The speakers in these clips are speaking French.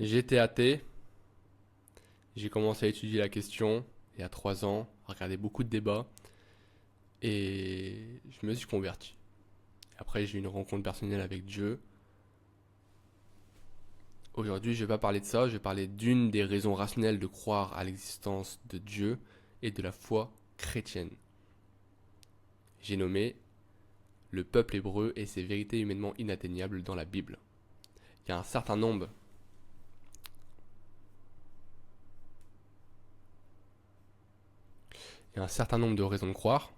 J'étais athée, j'ai commencé à étudier la question il y a 3 ans, à regarder beaucoup de débats et je me suis converti. Après, j'ai eu une rencontre personnelle avec Dieu. Aujourd'hui, je vais pas parler de ça, je vais parler d'une des raisons rationnelles de croire à l'existence de Dieu et de la foi chrétienne. J'ai nommé le peuple hébreu et ses vérités humainement inatteignables dans la Bible. Il y a un certain nombre il y a un certain nombre de raisons de croire.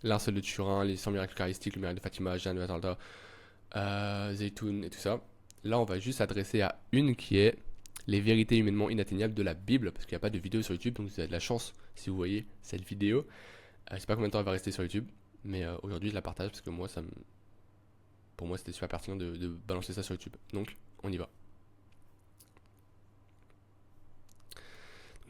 L'un seul de Turin, les 100 miracles eucharistiques, le miracle de Fatima, Jeanne de Batalda, Zaytoun et tout ça. Là, on va juste s'adresser à une qui est les vérités humainement inatteignables de la Bible, parce qu'il n'y a pas de vidéo sur YouTube, donc vous avez de la chance si vous voyez cette vidéo. Je sais pas combien de temps elle va rester sur YouTube, mais aujourd'hui je la partage parce que moi, pour moi, c'était super pertinent de balancer ça sur YouTube. Donc, on y va.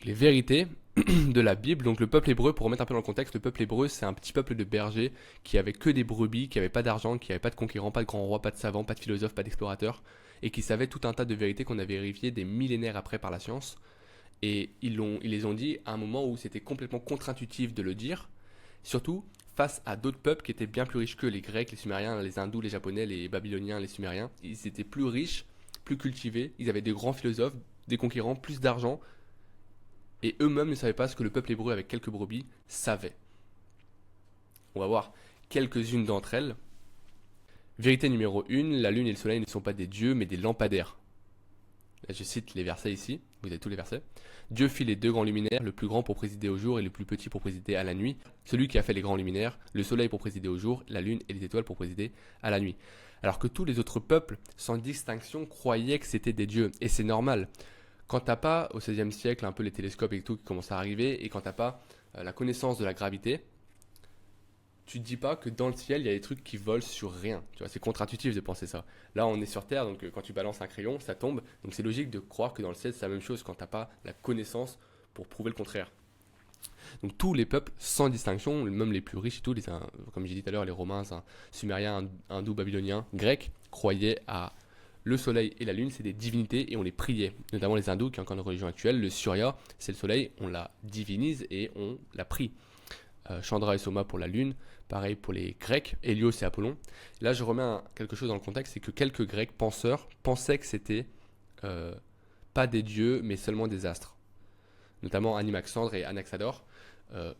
Les vérités de la Bible. Donc le peuple hébreu, pour remettre un peu dans le contexte, le peuple hébreu, c'est un petit peuple de bergers qui avait que des brebis, qui avait pas d'argent, qui avait pas de conquérants, pas de grands rois, pas de savants, pas de philosophes, pas d'explorateurs, et qui savait tout un tas de vérités qu'on avait vérifiées des millénaires après par la science. Et ils les ont dit à un moment où c'était complètement contre-intuitif de le dire, surtout face à d'autres peuples qui étaient bien plus riches que les Grecs, les Sumériens, les Hindous, les Japonais, les Babyloniens, les Sumériens. Ils étaient plus riches, plus cultivés, ils avaient des grands philosophes, des conquérants, plus d'argent, et eux-mêmes ne savaient pas ce que le peuple hébreu avec quelques brebis savait. On va voir quelques-unes d'entre elles. Vérité numéro 1, la lune et le soleil ne sont pas des dieux mais des lampadaires. Là, je cite les versets ici, vous avez tous les versets. Dieu fit les deux grands luminaires, le plus grand pour présider au jour et le plus petit pour présider à la nuit. Celui qui a fait les grands luminaires, le soleil pour présider au jour, la lune et les étoiles pour présider à la nuit. Alors que tous les autres peuples, sans distinction, croyaient que c'était des dieux. Et c'est normal. Quand t'as pas, au XVIe siècle, un peu les télescopes et tout qui commencent à arriver, et quand t'as pas la connaissance de la gravité, tu te dis pas que dans le ciel, il y a des trucs qui volent sur rien. Tu vois, c'est contre-intuitif de penser ça. Là, on est sur Terre, donc quand tu balances un crayon, ça tombe. Donc c'est logique de croire que dans le ciel, c'est la même chose quand t'as pas la connaissance pour prouver le contraire. Donc tous les peuples, sans distinction, même les plus riches et tout, comme j'ai dit tout à l'heure, les Romains, Sumériens, Hindous, Babyloniens, Grecs, croyaient à le soleil et la lune, c'est des divinités et on les priait. Notamment les hindous, qui est encore une religion actuelle. Le surya, c'est le soleil, on la divinise et on la prie. Chandra et Soma pour la lune, pareil pour les Grecs, Hélios et Apollon. Là, je remets quelque chose dans le contexte, c'est que quelques Grecs penseurs pensaient que c'était pas des dieux, mais seulement des astres. Notamment Animaxandre et Anaxadore.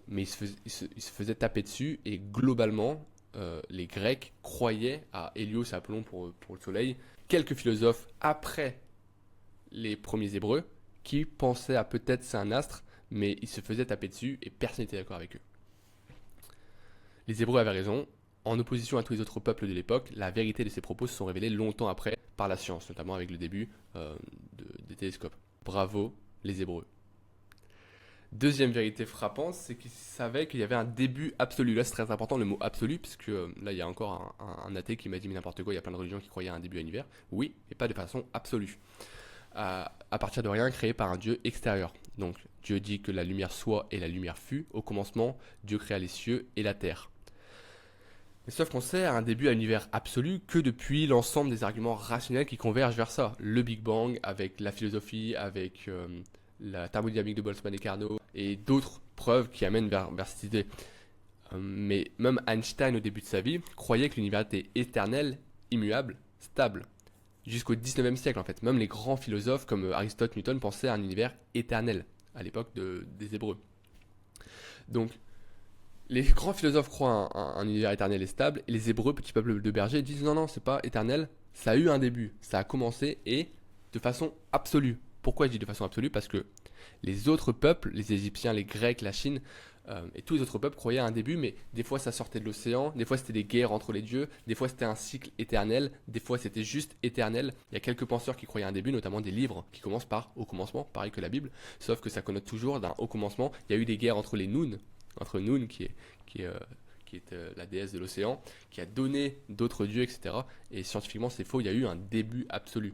Mais ils se faisaient taper dessus et globalement, les Grecs croyaient à Hélios et Apollon pour le soleil. Quelques philosophes après les premiers Hébreux qui pensaient à peut-être c'est un astre, mais ils se faisaient taper dessus et personne n'était d'accord avec eux. Les Hébreux avaient raison. En opposition à tous les autres peuples de l'époque, la vérité de ces propos se sont révélés longtemps après par la science, notamment avec le début des télescopes. Bravo les Hébreux. Deuxième vérité frappante, c'est qu'ils savaient qu'il y avait un début absolu. Là, c'est très important le mot absolu, puisque là, il y a encore un athée qui m'a dit mais n'importe quoi, il y a plein de religions qui croyaient à un début à l'univers. Oui, mais pas de façon absolue. À partir de rien créé par un Dieu extérieur. Donc, Dieu dit que la lumière soit et la lumière fut. Au commencement, Dieu créa les cieux et la terre. Mais sauf qu'on sait à un début à l'univers absolu que depuis l'ensemble des arguments rationnels qui convergent vers ça. Le Big Bang, avec la philosophie, avec la thermodynamique de Boltzmann et Carnot, et d'autres preuves qui amènent vers cette idée. Mais même Einstein, au début de sa vie, croyait que l'univers était éternel, immuable, stable. Jusqu'au 19e siècle, en fait. Même les grands philosophes comme Aristote, Newton pensaient à un univers éternel, à l'époque des Hébreux. Donc, les grands philosophes croient à un univers éternel et stable, et les Hébreux, petits peuple de bergers, disent non, non, c'est pas éternel, ça a eu un début, ça a commencé, et de façon absolue. Pourquoi je dis de façon absolue? Parce que les autres peuples, les Égyptiens, les Grecs, la Chine, et tous les autres peuples croyaient à un début, mais des fois ça sortait de l'océan, des fois c'était des guerres entre les dieux, des fois c'était un cycle éternel, des fois c'était juste éternel. Il y a quelques penseurs qui croyaient à un début, notamment des livres qui commencent par au commencement, pareil que la Bible, sauf que ça connote toujours d'un au commencement. Il y a eu des guerres entre les Noun, entre Noun qui est la déesse de l'océan, qui a donné d'autres dieux, etc. Et scientifiquement c'est faux, il y a eu un début absolu.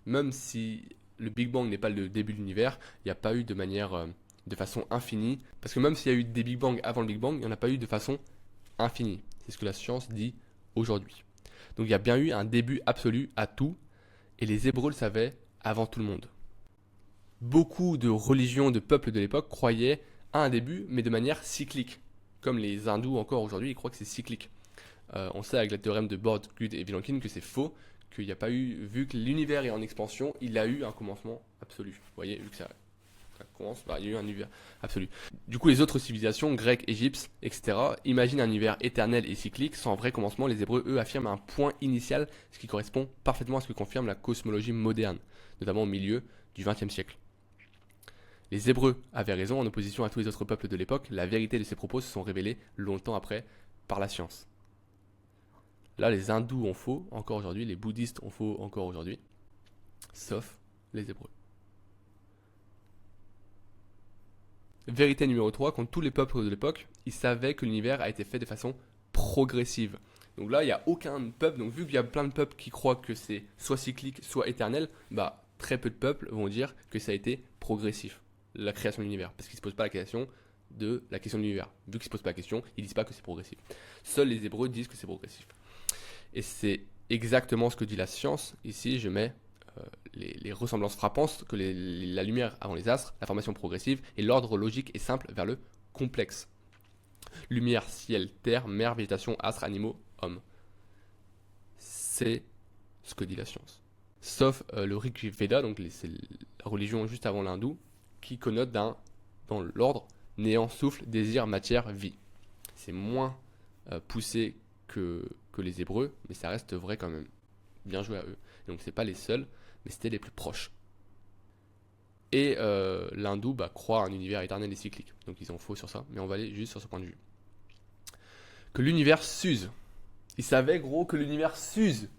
Même si le Big Bang n'est pas le début de l'univers, il n'y a pas eu de façon infinie, parce que même s'il y a eu des Big Bang avant le Big Bang, il n'y en a pas eu de façon infinie. C'est ce que la science dit aujourd'hui. Donc il y a bien eu un début absolu à tout, et les Hébreux le savaient avant tout le monde. Beaucoup de religions de peuples de l'époque croyaient à un début, mais de manière cyclique. Comme les hindous encore aujourd'hui, ils croient que c'est cyclique. On sait avec le théorème de Borde, Good et Vilenkin que c'est faux, qu'il n'y a pas eu, vu que l'univers est en expansion, il a eu un commencement absolu. Vous voyez, vu que ça commence, il y a eu un univers absolu. Du coup, les autres civilisations, grecques, égyptiennes, etc., imaginent un univers éternel et cyclique, sans vrai commencement. Les Hébreux, eux, affirment un point initial, ce qui correspond parfaitement à ce que confirme la cosmologie moderne, notamment au milieu du XXe siècle. Les Hébreux avaient raison, en opposition à tous les autres peuples de l'époque. La vérité de ces propos se sont révélés longtemps après par la science. Là, les hindous ont faux encore aujourd'hui, les bouddhistes ont faux encore aujourd'hui, sauf les Hébreux. Vérité numéro 3, contre tous les peuples de l'époque, ils savaient que l'univers a été fait de façon progressive. Donc là, il n'y a aucun peuple, donc vu qu'il y a plein de peuples qui croient que c'est soit cyclique, soit éternel, très peu de peuples vont dire que ça a été progressif, la création de l'univers, parce qu'ils ne se posent pas la question de l'univers. Vu qu'ils ne se posent pas la question, ils ne disent pas que c'est progressif. Seuls les Hébreux disent que c'est progressif. Et c'est exactement ce que dit la science. Ici, je mets les ressemblances frappantes que la lumière avant les astres, la formation progressive et l'ordre logique et simple vers le complexe. Lumière, ciel, terre, mer, végétation, astres, animaux, hommes. C'est ce que dit la science. Sauf le Rig Veda, donc c'est la religion juste avant l'hindou, qui connote dans l'ordre néant, souffle, désir, matière, vie. C'est moins poussé que les Hébreux, mais ça reste vrai quand même. Bien joué à eux. Donc c'est pas les seuls, mais c'était les plus proches. Et l'hindou croit à un univers éternel et cyclique. Donc ils ont faux sur ça, mais on va aller juste sur ce point de vue. Que l'univers s'use. Ils savaient gros que l'univers s'use.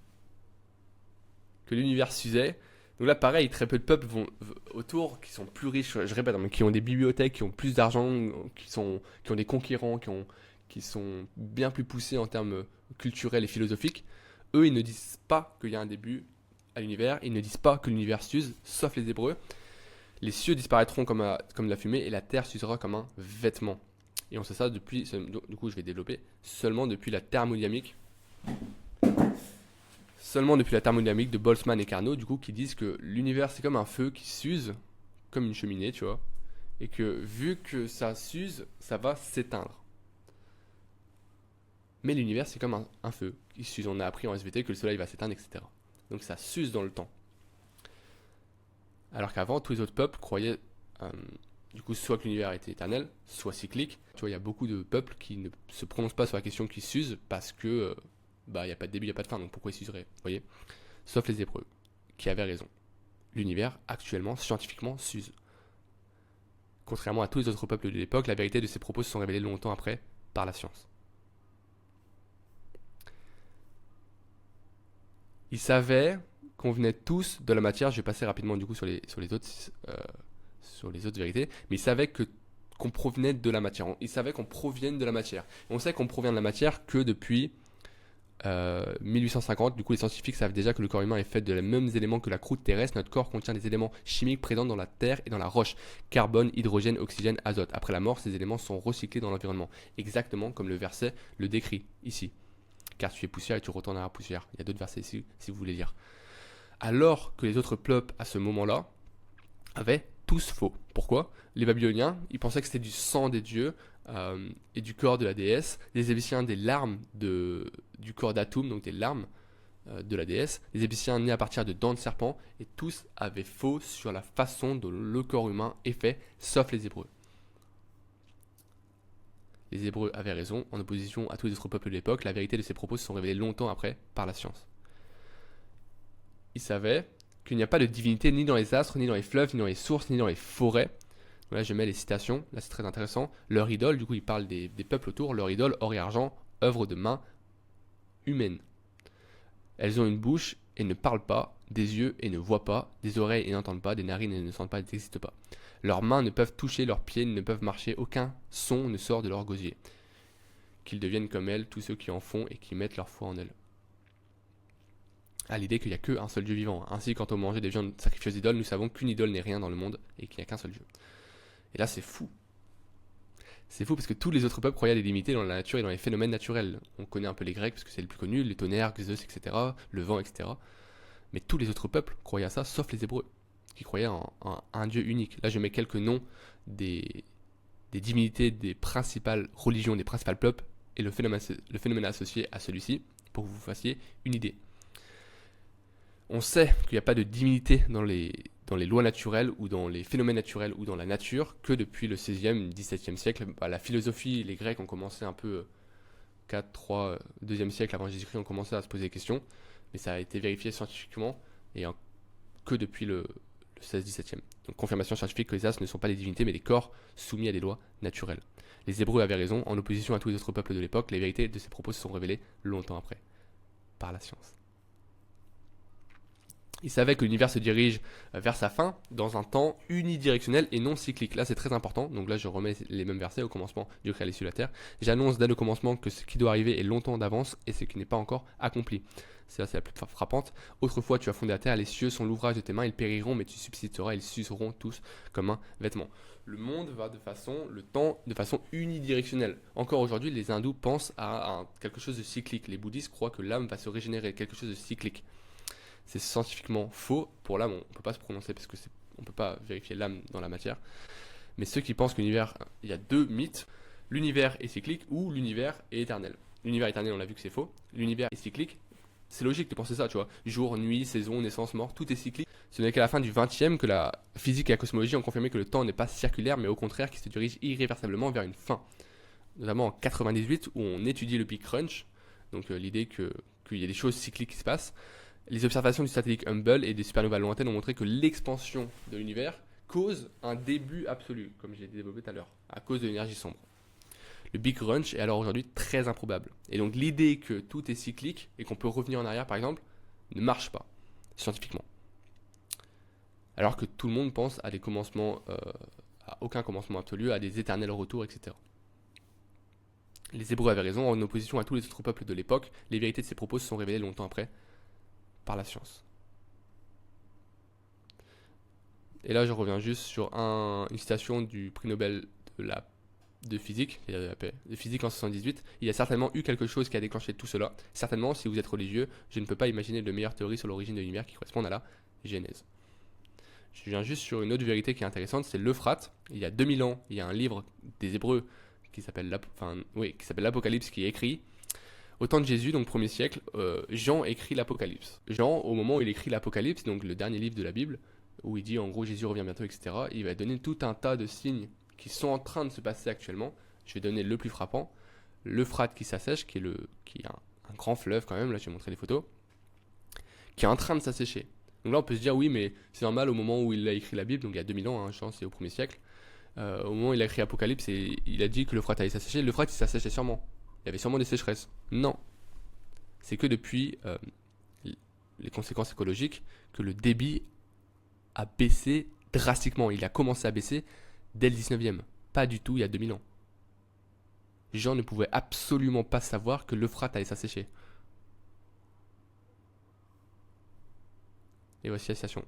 Que l'univers s'usait. Donc là pareil, très peu de peuples vont autour, qui sont plus riches, je répète, qui ont des bibliothèques, qui ont plus d'argent, qui ont des conquérants, qui sont bien plus poussés en termes culturels et philosophiques. Eux, ils ne disent pas qu'il y a un début à l'univers, ils ne disent pas que l'univers s'use, sauf les Hébreux. Les cieux disparaîtront comme de la fumée et la terre s'usera comme un vêtement. Et on sait ça depuis, du coup je vais développer, seulement depuis la thermodynamique. Seulement depuis la thermodynamique de Boltzmann et Carnot, du coup, qui disent que l'univers c'est comme un feu qui s'use, comme une cheminée, tu vois. Et que vu que ça s'use, ça va s'éteindre. Mais l'univers c'est comme un feu qui s'use. On a appris en SVT que le soleil va s'éteindre, etc. Donc ça s'use dans le temps. Alors qu'avant, tous les autres peuples croyaient, du coup, soit que l'univers était éternel, soit cyclique. Tu vois, il y a beaucoup de peuples qui ne se prononcent pas sur la question qui s'use parce que, il n'y a pas de début, il n'y a pas de fin, donc pourquoi ils s'useraient, vous voyez? Sauf les Hébreux, qui avaient raison. L'univers, actuellement, scientifiquement, s'use. Contrairement à tous les autres peuples de l'époque, la vérité de ces propos se sont révélés longtemps après par la science. Ils savaient qu'on venait tous de la matière. Je vais passer rapidement du coup sur les autres vérités, mais ils savaient qu'on provenait de la matière. Ils savaient qu'on provienne de la matière. Et on sait qu'on provient de la matière que depuis 1850. Du coup, les scientifiques savent déjà que le corps humain est fait de les mêmes éléments que la croûte terrestre. Notre corps contient des éléments chimiques présents dans la terre et dans la roche: carbone, hydrogène, oxygène, azote. Après la mort, ces éléments sont recyclés dans l'environnement, exactement comme le verset le décrit ici. Car tu es poussière et tu retourneras à poussière. Il y a d'autres versets ici si vous voulez lire. Alors que les autres peuples à ce moment-là avaient tous faux. Pourquoi? Les Babyloniens, ils pensaient que c'était du sang des dieux et du corps de la déesse. Les Égyptiens, des larmes du corps d'Atoum, donc des larmes de la déesse. Les Égyptiens nés à partir de dents de serpent. Et tous avaient faux sur la façon dont le corps humain est fait, sauf les Hébreux. Les Hébreux avaient raison, en opposition à tous les autres peuples de l'époque. La vérité de ces propos se sont révélés longtemps après par la science. Ils savaient qu'il n'y a pas de divinité ni dans les astres, ni dans les fleuves, ni dans les sources, ni dans les forêts. Là, je mets les citations, là c'est très intéressant. Leur idole, du coup, il parle des peuples autour, leur idole, or et argent, œuvre de main humaine. Elles ont une bouche et ne parlent pas, des yeux et ne voient pas, des oreilles et n'entendent pas, des narines et ne sentent pas, et n'existent pas. Leurs mains ne peuvent toucher, leurs pieds ne peuvent marcher, aucun son ne sort de leur gosier. Qu'ils deviennent comme elles, tous ceux qui en font et qui mettent leur foi en elles. À l'idée qu'il n'y a qu'un seul Dieu vivant. Ainsi, quand on mangeait des viandes sacrifiées aux idoles, nous savons qu'une idole n'est rien dans le monde et qu'il n'y a qu'un seul Dieu. Et là, c'est fou. C'est fou parce que tous les autres peuples croyaient à des limités dans la nature et dans les phénomènes naturels. On connaît un peu les Grecs parce que c'est le plus connu, les tonnerres, Zeus, etc., le vent, etc. Mais tous les autres peuples croyaient à ça, sauf les Hébreux. qui croyaient en un Dieu unique. Là, je mets quelques noms des divinités des principales religions, des principales peuples, et le phénomène associé à celui-ci, pour que vous fassiez une idée. On sait qu'il n'y a pas de divinité dans les lois naturelles ou dans les phénomènes naturels ou dans la nature que depuis le 16e, 17e siècle. La philosophie, les Grecs ont commencé un peu 4, 3, 2e siècle avant Jésus-Christ, ont commencé à se poser des questions, mais ça a été vérifié scientifiquement et que depuis le 16-17e. Donc confirmation scientifique que les astres ne sont pas des divinités mais des corps soumis à des lois naturelles. Les Hébreux avaient raison, en opposition à tous les autres peuples de l'époque, les vérités de ces propos se sont révélées longtemps après, par la science. Ils savaient que l'univers se dirige vers sa fin dans un temps unidirectionnel et non cyclique. Là, c'est très important. Donc là, je remets les mêmes versets au commencement. Dieu créa les cieux et la terre. J'annonce dès le commencement que ce qui doit arriver est longtemps d'avance et ce qui n'est pas encore accompli. C'est la plus frappante. Autrefois, tu as fondé la terre, les cieux sont l'ouvrage de tes mains, ils périront, mais tu subsisteras, ils s'useront tous comme un vêtement. Le monde va le temps de façon unidirectionnelle. Encore aujourd'hui, les hindous pensent à quelque chose de cyclique. Les bouddhistes croient que l'âme va se régénérer, quelque chose de cyclique. C'est scientifiquement faux. Pour l'âme, on ne peut pas se prononcer parce qu'on ne peut pas vérifier l'âme dans la matière. Mais ceux qui pensent que l'univers, il y a deux mythes. L'univers est cyclique ou l'univers est éternel. L'univers éternel, on l'a vu que c'est faux. L'univers est cyclique. C'est logique de penser ça, tu vois. Jour, nuit, saison, naissance, mort, tout est cyclique. Ce n'est qu'à la fin du 20e que la physique et la cosmologie ont confirmé que le temps n'est pas circulaire, mais au contraire qu'il se dirige irréversiblement vers une fin. Notamment en 98, où on étudie le Big Crunch, donc l'idée qu'il y a des choses cycliques qui se passent. Les observations du satellite Hubble et des supernovas lointaines ont montré que l'expansion de l'univers cause un début absolu, comme j'ai développé tout à l'heure, à cause de l'énergie sombre. Le Big Crunch est alors aujourd'hui très improbable. Et donc l'idée que tout est cyclique et qu'on peut revenir en arrière par exemple, ne marche pas, scientifiquement. Alors que tout le monde pense à des commencements, à aucun commencement absolu, à des éternels retours, etc. Les Hébreux avaient raison, en opposition à tous les autres peuples de l'époque, les vérités de ces propos se sont révélées longtemps après, par la science. Et là je reviens juste sur une citation du prix Nobel de physique, de physique en 78, il y a certainement eu quelque chose qui a déclenché tout cela. Certainement, si vous êtes religieux, je ne peux pas imaginer de meilleure théorie sur l'origine de l'univers qui corresponde à la Genèse. Je viens juste sur une autre vérité qui est intéressante, c'est l'Euphrate. Il y a 2000 ans, il y a un livre des Hébreux qui s'appelle l'Apocalypse qui est écrit. Au temps de Jésus, donc 1er siècle, Jean écrit l'Apocalypse. Jean, au moment où il écrit l'Apocalypse, donc le dernier livre de la Bible, où il dit en gros Jésus revient bientôt, etc., il va donner tout un tas de signes qui sont en train de se passer actuellement. Je vais donner le plus frappant, l'Euphrate qui s'assèche, qui est un grand fleuve quand même, là je vais montrer les photos, qui est en train de s'assécher. Donc là on peut se dire oui mais c'est normal au moment où il a écrit la Bible, donc il y a 2000 ans, je pense c'est au 1er siècle, au moment où il a écrit Apocalypse, et il a dit que l'Euphrate allait s'assécher, l'Euphrate il s'asséchait sûrement, il y avait sûrement des sécheresses. Non, c'est que depuis les conséquences écologiques que le débit a baissé drastiquement, il a commencé à baisser dès le 19e, pas du tout il y a 2000 ans. Les gens ne pouvaient absolument pas savoir que l'Euphrate allait s'assécher. Et voici la citation.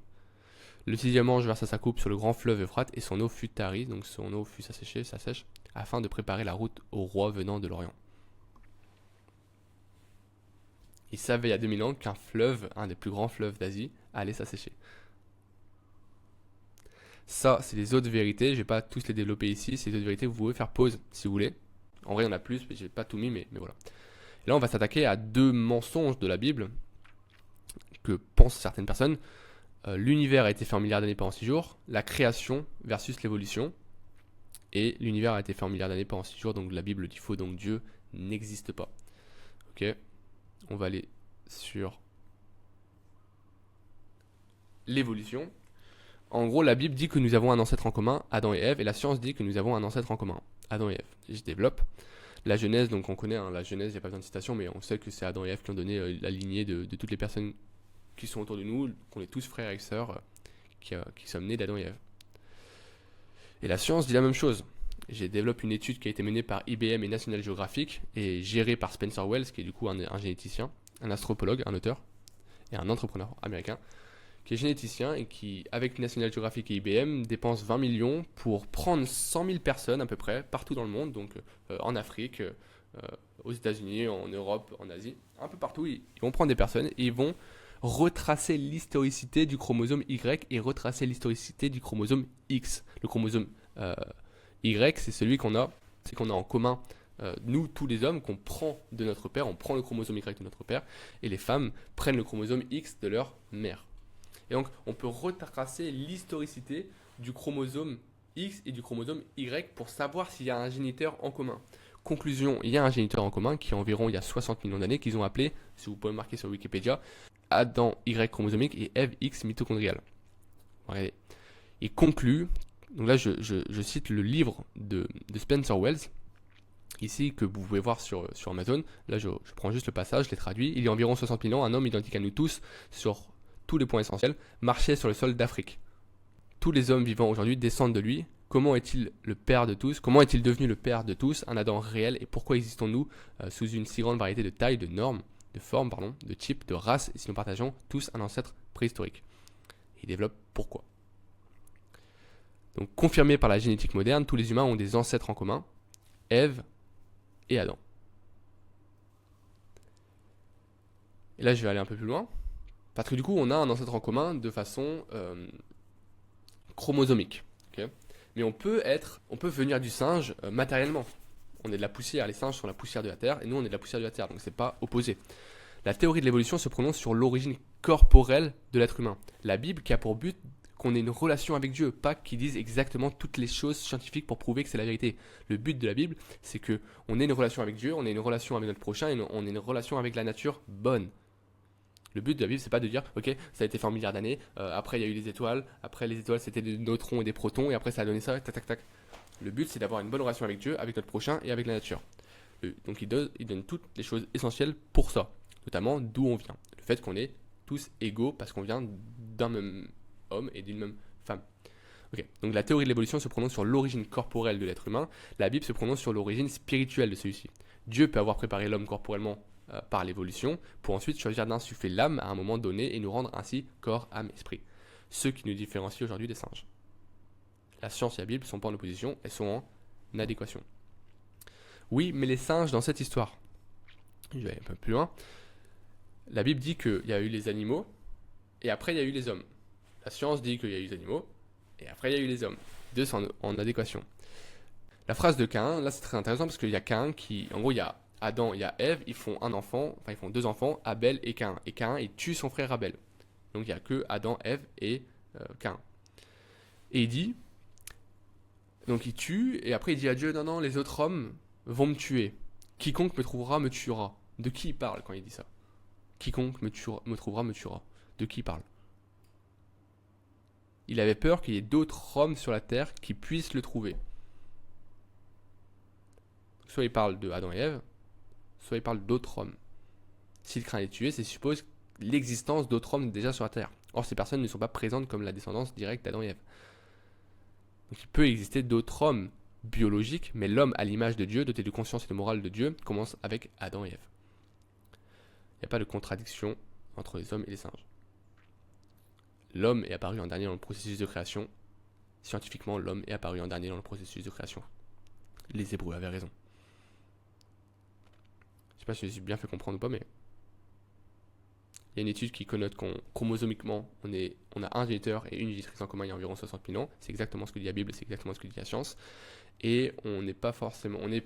Le 6e ange versa sa coupe sur le grand fleuve Euphrate et son eau fut tarie, donc son eau fut s'assèche, afin de préparer la route au roi venant de l'Orient. Il savait il y a 2000 ans qu'un fleuve, un des plus grands fleuves d'Asie, allait s'assécher. Ça, c'est les autres vérités, je ne vais pas tous les développer ici, c'est les autres vérités, vous pouvez faire pause si vous voulez. En vrai, il y en a plus, mais je n'ai pas tout mis, mais voilà. Et là, on va s'attaquer à deux mensonges de la Bible que pensent certaines personnes. L'univers a été fait en milliards d'années, pas en 6 jours. La création versus l'évolution. Et l'univers a été fait en milliards d'années, pas en 6 jours. Donc la Bible dit faux, donc Dieu n'existe pas. Ok, on va aller sur l'évolution. En gros, la Bible dit que nous avons un ancêtre en commun, Adam et Ève, et la science dit que nous avons un ancêtre en commun, Adam et Ève. Et je développe. La Genèse, donc on connaît la Genèse, il n'y a pas besoin de citation, mais on sait que c'est Adam et Ève qui ont donné la lignée de toutes les personnes qui sont autour de nous, qu'on est tous frères et sœurs, qui sommes nés d'Adam et Ève. Et la science dit la même chose. J'ai développé une étude qui a été menée par IBM et National Geographic, et gérée par Spencer Wells, qui est du coup un généticien, un anthropologue, un auteur, et un entrepreneur américain, qui est généticien et qui, avec National Geographic et IBM, dépense 20 millions pour prendre 100 000 personnes à peu près, partout dans le monde, donc en Afrique, aux États-Unis, en Europe, en Asie, un peu partout, ils vont prendre des personnes et ils vont retracer l'historicité du chromosome Y et retracer l'historicité du chromosome X. Le chromosome Y, c'est celui qu'on a en commun, nous, tous les hommes, qu'on prend de notre père, on prend le chromosome Y de notre père, et les femmes prennent le chromosome X de leur mère. Et donc, on peut retracer l'historicité du chromosome X et du chromosome Y pour savoir s'il y a un géniteur en commun. Conclusion, il y a un géniteur en commun qui environ il y a 60 millions d'années, qu'ils ont appelé, si vous pouvez le marquer sur Wikipédia, Adam Y chromosomique et Ève X mitochondrial. Regardez. Il conclut, donc là je cite le livre de Spencer Wells, ici que vous pouvez voir sur Amazon. Là je prends juste le passage, je l'ai traduit. Il y a environ 60 000 ans, un homme identique à nous tous, sur tous les points essentiels, marchait sur le sol d'Afrique. Tous les hommes vivants aujourd'hui descendent de lui. Comment est-il le père de tous? Comment est-il devenu le père de tous, un Adam réel? Et pourquoi existons-nous sous une si grande variété de tailles, de normes, de formes, de types, de races, si nous partageons tous un ancêtre préhistorique? Il développe pourquoi. Donc, confirmé par la génétique moderne, tous les humains ont des ancêtres en commun, Ève et Adam. Et là, je vais aller un peu plus loin, parce que du coup, on a un ancêtre en commun de façon chromosomique. Okay, mais on peut venir du singe matériellement. On est de la poussière, les singes sont la poussière de la Terre, et nous, on est de la poussière de la Terre, donc c'est pas opposé. La théorie de l'évolution se prononce sur l'origine corporelle de l'être humain. La Bible qui a pour but qu'on ait une relation avec Dieu, pas qu'ils disent exactement toutes les choses scientifiques pour prouver que c'est la vérité. Le but de la Bible, c'est qu'on ait une relation avec Dieu, on ait une relation avec notre prochain, et on ait une relation avec la nature bonne. Le but de la Bible, c'est pas de dire, ok, ça a été fait en milliards d'années, après il y a eu les étoiles, après les étoiles c'était des neutrons et des protons, et après ça a donné ça, tac tac tac. Le but, c'est d'avoir une bonne relation avec Dieu, avec notre prochain et avec la nature. Donc il donne toutes les choses essentielles pour ça, notamment d'où on vient. Le fait qu'on est tous égaux parce qu'on vient d'un même homme et d'une même femme. Okay. Donc la théorie de l'évolution se prononce sur l'origine corporelle de l'être humain, la Bible se prononce sur l'origine spirituelle de celui-ci. Dieu peut avoir préparé l'homme corporellement par l'évolution, pour ensuite choisir d'insuffler l'âme à un moment donné et nous rendre ainsi corps, âme, esprit. Ce qui nous différencie aujourd'hui des singes. La science et la Bible ne sont pas en opposition, elles sont en adéquation. Oui, mais les singes dans cette histoire, je vais aller un peu plus loin, la Bible dit qu'il y a eu les animaux, et après il y a eu les hommes. La science dit qu'il y a eu les animaux, et après il y a eu les hommes. Deux sont en adéquation. La phrase de Caïn, là c'est très intéressant parce qu'il y a Caïn qui, en gros il y a Adam, il y a Ève, ils font deux enfants, Abel et Caïn. Et Caïn, il tue son frère Abel. Donc il n'y a que Adam, Ève et Caïn. Et il dit, donc il tue, et après il dit à Dieu, non, les autres hommes vont me tuer. Quiconque me trouvera me tuera. De qui il parle quand il dit ça? Quiconque me trouvera me tuera. De qui il parle? Il avait peur qu'il y ait d'autres hommes sur la terre qui puissent le trouver. Soit il parle de Adam et Ève, soit il parle d'autres hommes. S'il craint les tuer, c'est suppose l'existence d'autres hommes déjà sur la Terre. Or, ces personnes ne sont pas présentes comme la descendance directe d'Adam et Ève. Donc il peut exister d'autres hommes biologiques, mais l'homme à l'image de Dieu, doté de conscience et de morale de Dieu, commence avec Adam et Ève. Il n'y a pas de contradiction entre les hommes et les singes. L'homme est apparu en dernier dans le processus de création. Scientifiquement, l'homme est apparu en dernier dans le processus de création. Les Hébreux avaient raison. Je ne sais pas si je suis bien fait comprendre ou pas, mais il y a une étude qui connote qu'on chromosomiquement, on a un géniteur et une génitrice en commun il y a environ 60 000 ans. C'est exactement ce que dit la Bible, c'est exactement ce que dit la science. Et on n'est pas forcément, on est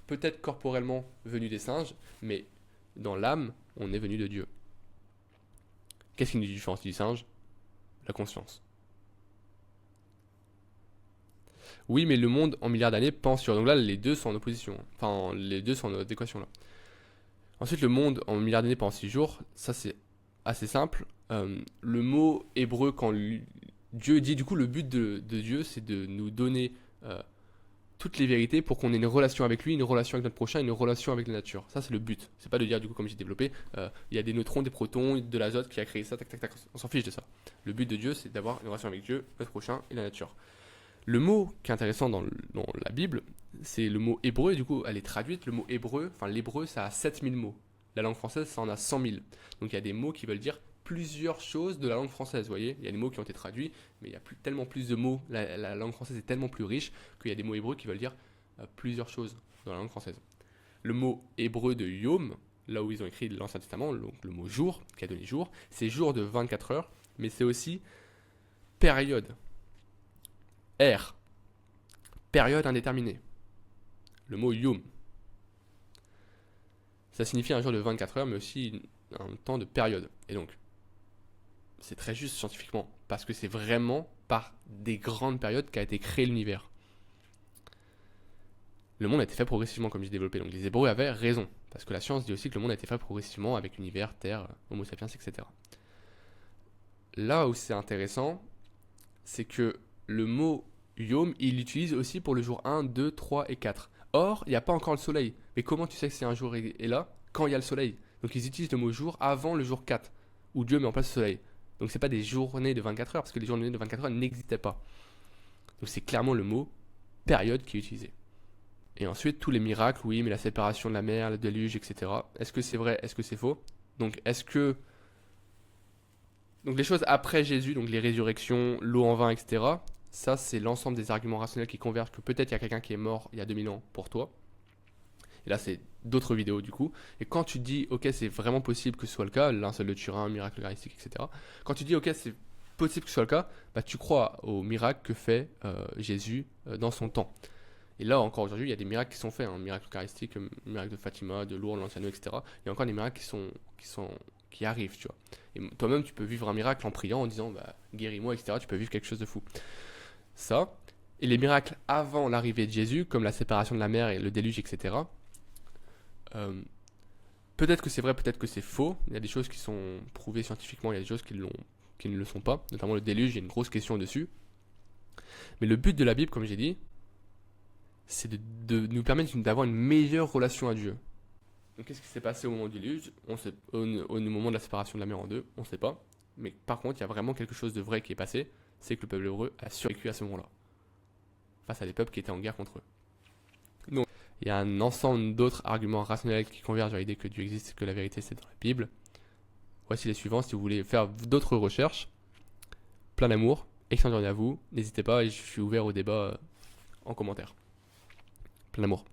peut-être corporellement venu des singes, mais dans l'âme, on est venu de Dieu. Qu'est-ce qui nous différencie du singe? La conscience. Oui, mais le monde en milliards d'années pense sur. Donc là, les deux sont en opposition. Enfin, les deux sont en adéquation là. Ensuite, le monde en milliards d'années pendant 6 jours, ça c'est assez simple. Le mot hébreu, quand Dieu dit, du coup, le but de Dieu, c'est de nous donner toutes les vérités pour qu'on ait une relation avec lui, une relation avec notre prochain, une relation avec la nature. Ça, c'est le but. C'est pas de dire, du coup, comme j'ai développé, il y a des neutrons, des protons, de l'azote qui a créé ça, tac, tac, tac. On s'en fiche de ça. Le but de Dieu, c'est d'avoir une relation avec Dieu, notre prochain et la nature. Le mot qui est intéressant dans la Bible, c'est le mot hébreu, et du coup, elle est traduite. Le mot hébreu, enfin l'hébreu, ça a 7000 mots. La langue française, ça en a 100 000. Donc il y a des mots qui veulent dire plusieurs choses de la langue française, vous voyez. Il y a des mots qui ont été traduits, mais il y a tellement plus de mots. La langue française est tellement plus riche qu'il y a des mots hébreux qui veulent dire plusieurs choses dans la langue française. Le mot hébreu de yom, là où ils ont écrit l'Ancien Testament, donc le mot jour, qui a donné jour, c'est jour de 24 heures, mais c'est aussi période. R, période indéterminée. Le mot yom. Ça signifie un jour de 24 heures, mais aussi un temps de période. Et donc, c'est très juste scientifiquement, parce que c'est vraiment par des grandes périodes qu'a été créé l'univers. Le monde a été fait progressivement, comme j'ai développé. Donc les Hébreux avaient raison, parce que la science dit aussi que le monde a été fait progressivement avec l'univers, Terre, Homo sapiens, etc. Là où c'est intéressant, c'est que le mot Yom, il l'utilise aussi pour le jour 1, 2, 3 et 4. Or, il n'y a pas encore le soleil. Mais comment tu sais que c'est un jour est là quand il y a le soleil? Donc ils utilisent le mot jour avant le jour 4, où Dieu met en place le soleil. Donc c'est pas des journées de 24 heures, parce que les journées de 24 heures n'existaient pas. Donc c'est clairement le mot période qui est utilisé. Et ensuite, tous les miracles, oui, mais la séparation de la mer, le déluge, etc. Est-ce que c'est vrai? Est-ce que c'est faux? Donc est-ce que... Donc les choses après Jésus, donc les résurrections, l'eau en vin, etc. Ça, c'est l'ensemble des arguments rationnels qui convergent que peut-être il y a quelqu'un qui est mort il y a 2000 ans pour toi. Et là, c'est d'autres vidéos du coup. Et quand tu dis, ok, c'est vraiment possible que ce soit le cas, linceul de Turin, miracle eucharistique, etc. Quand tu dis, ok, c'est possible que ce soit le cas, bah, tu crois au miracle que fait Jésus dans son temps. Et là, encore aujourd'hui, il y a des miracles qui sont faits. Un miracle eucharistique, miracle de Fatima, de Lourdes, l'Anciano, etc. Il y a encore des miracles qui arrivent, tu vois. Et toi-même, tu peux vivre un miracle en priant, en disant, bah, guéris-moi, etc. Tu peux vivre quelque chose de fou. Ça. Et les miracles avant l'arrivée de Jésus, comme la séparation de la mer et le déluge, etc. Peut-être que c'est vrai, peut-être que c'est faux. Il y a des choses qui sont prouvées scientifiquement, il y a des choses qui ne le sont pas. Notamment le déluge, il y a une grosse question dessus. Mais le but de la Bible, comme j'ai dit, c'est de nous permettre d'avoir une meilleure relation à Dieu. Donc qu'est-ce qui s'est passé au moment du déluge? Au moment de la séparation de la mer en deux, on ne sait pas. Mais par contre, il y a vraiment quelque chose de vrai qui est passé, c'est que le peuple hébreu a survécu à ce moment-là, face à des peuples qui étaient en guerre contre eux. Donc, il y a un ensemble d'autres arguments rationnels qui convergent à l'idée que Dieu existe et que la vérité c'est dans la Bible. Voici les suivants, si vous voulez faire d'autres recherches. Plein d'amour, excellente journée à vous, n'hésitez pas et je suis ouvert au débat en commentaire. Plein d'amour.